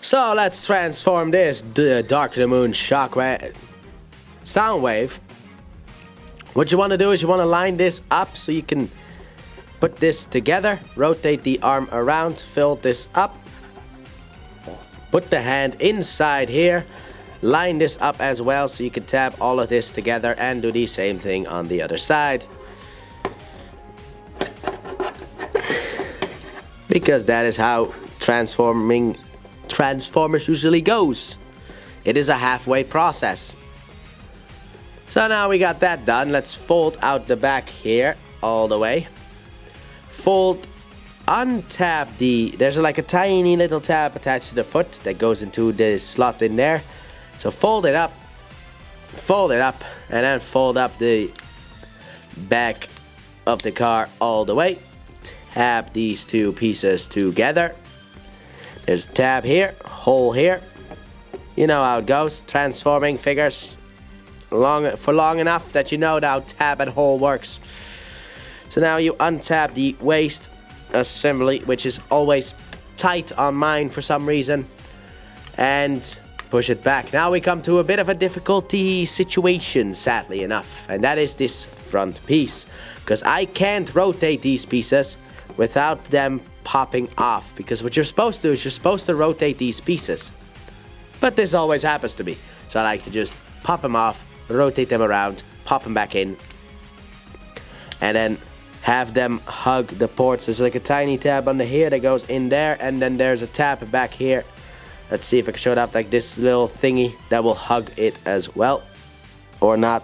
So let's transform this Dark of the Moon Shockwave Soundwave. What you want to do is you want to line this up so you can put this together, rotate the arm around, fill this up, put the hand inside here, line this up as well so you can tap all of this together and do the same thing on the other side. Because that is how Transformers usually goes. It is a halfway process. So now we got that done. Let's fold out the back here all the way. Untap there's like a tiny little tab attached to the foot that goes into the slot in there. So fold it up, and then fold up the back of the car all the way. Tap these two pieces together. There's a tab here, hole here. You know how it goes. Transforming figures for long enough that you know how tab and hole works. So now you untap the waist assembly, which is always tight on mine for some reason, and push it back. Now we come to a bit of a difficulty situation, sadly enough, and that is this front piece, because I can't rotate these pieces without them popping off, because what you're supposed to do is you're supposed to rotate these pieces, but this always happens to me, so I like to just pop them off, rotate them around, pop them back in, and then have them hug the ports. There's like a tiny tab under here that goes in there, and then there's a tab back here. Let's see if I can show it up, like this little thingy that will hug it as well, or not.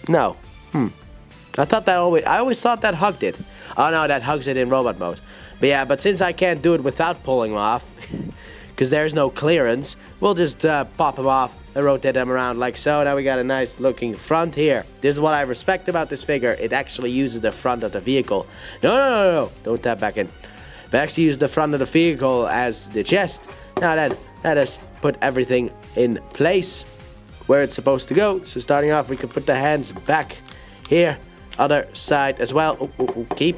No. I always thought that hugged it. Oh no, that hugs it in robot mode. But yeah, but since I can't do it without pulling them off, because there's no clearance, we'll just pop them off and rotate them around like so. Now we got a nice looking front here. This is what I respect about this figure. It actually uses the front of the vehicle. No. Don't tap back in. But actually use the front of the vehicle as the chest. Now then, let us put everything in place where it's supposed to go. So starting off, we can put the hands back here. Other side as well. Keep,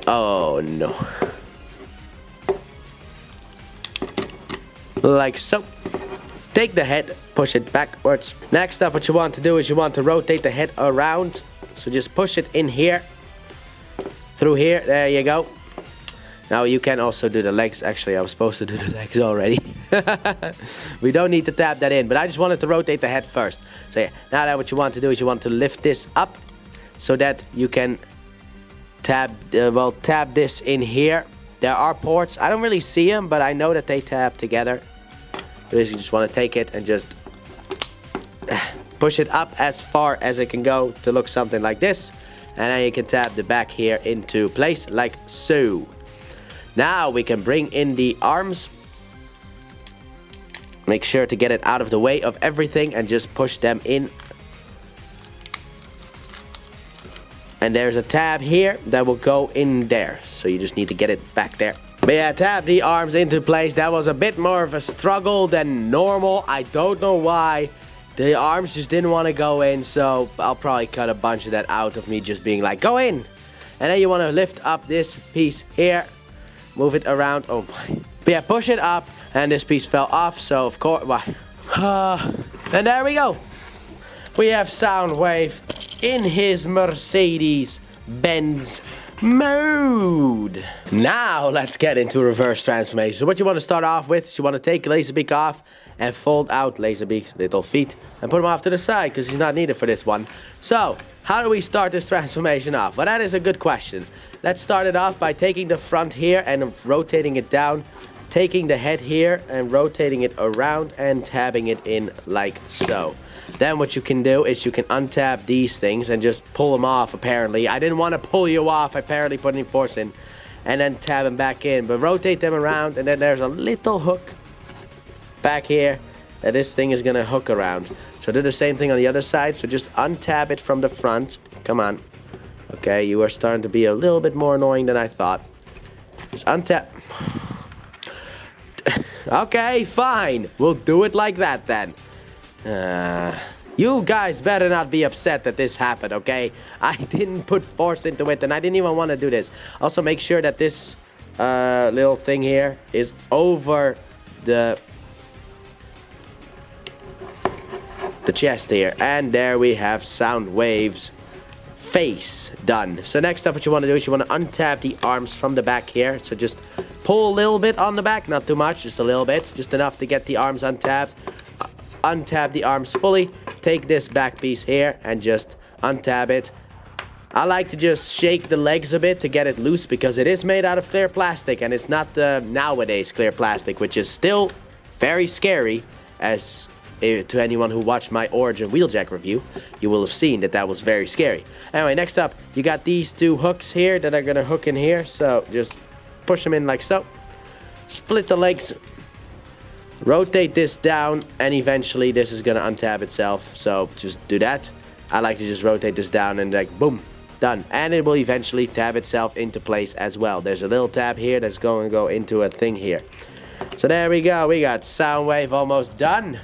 oh no. Like so. Take the head, push it backwards. Next up, what you want to do is you want to rotate the head around. So just push it in here. Through here, there you go. Now you can also do the legs. Actually, I was supposed to do the legs already. We don't need to tap that in, but I just wanted to rotate the head first. So yeah, now that what you want to do is you want to lift this up so that you can tab this in here. There are ports. I don't really see them, but I know that they tab together. Basically, just want to take it and just push it up as far as it can go to look something like this. And then you can tap the back here into place like so. Now we can bring in the arms. Make sure to get it out of the way of everything and just push them in. And there's a tab here that will go in there. So you just need to get it back there. But yeah, tap the arms into place. That was a bit more of a struggle than normal. I don't know why. The arms just didn't want to go in. So I'll probably cut a bunch of that out of me just being like, go in. And then you want to lift up this piece here. Move it around. Oh my. But yeah, push it up. And this piece fell off. So of course, and there we go. We have Soundwave in his Mercedes-Benz mode. Now let's get into reverse transformation. So what you want to start off with is you want to take Laserbeak off and fold out Laserbeak's little feet and put him off to the side because he's not needed for this one. So how do we start this transformation off? Well, that is a good question. Let's start it off by taking the front here and rotating it down, taking the head here and rotating it around and tabbing it in like so. Then what you can do is you can untap these things and just pull them off, apparently. I didn't want to pull you off, apparently put any force in. And then tab them back in. But rotate them around, and then there's a little hook back here that this thing is going to hook around. So do the same thing on the other side. So just untap it from the front. Come on. Okay, you are starting to be a little bit more annoying than I thought. Just untap. Okay, fine. We'll do it like that then. You guys better not be upset that this happened, okay? I didn't put force into it, and I didn't even want to do this. Also, make sure that this little thing here is over the chest here, and there we have Soundwave's face done. So next up, what you want to do is you want to untap the arms from the back here. So just pull a little bit on the back, not too much, just a little bit, just enough to get the arms untapped. Untap the arms fully, take this back piece here and just untap it. I like to just shake the legs a bit to get it loose, because it is made out of clear plastic, and it's not the nowadays clear plastic, which is still very scary. As to anyone who watched my Origin Wheeljack review, you will have seen that was very scary. Anyway, next up, you got these two hooks here that are gonna hook in here, so just push them in like so. Split the legs, rotate this down, and eventually this is gonna untap itself, so just do that. I like to just rotate this down and like boom, done. And it will eventually tab itself into place as well. There's a little tab here that's going to go into a thing here. So there we go, we got Soundwave almost done.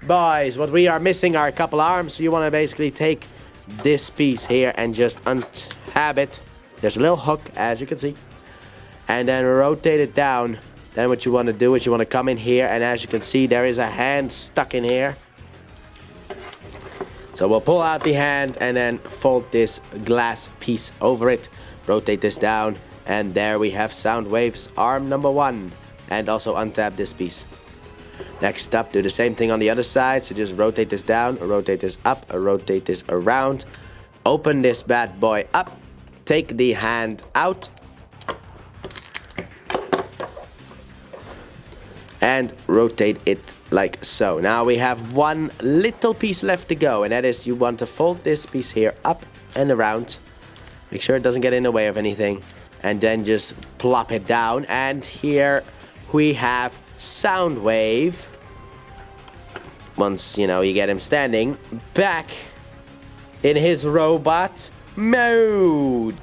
Boys, what we are missing are a couple arms, so you want to basically take this piece here and just untab it. There's a little hook, as you can see, and then rotate it down. Then what you want to do is you want to come in here, and as you can see, there is a hand stuck in here. So we'll pull out the hand and then fold this glass piece over it, rotate this down, and there we have Soundwave's arm number 1, and also untap this piece. Next up, do the same thing on the other side, so just rotate this down, rotate this up, rotate this around, open this bad boy up, take the hand out, and rotate it like so. Now we have one little piece left to go, and that is you want to fold this piece here up and around, make sure it doesn't get in the way of anything, and then just plop it down, and here we have Soundwave. Once, you know, you get him standing back in his robot mode.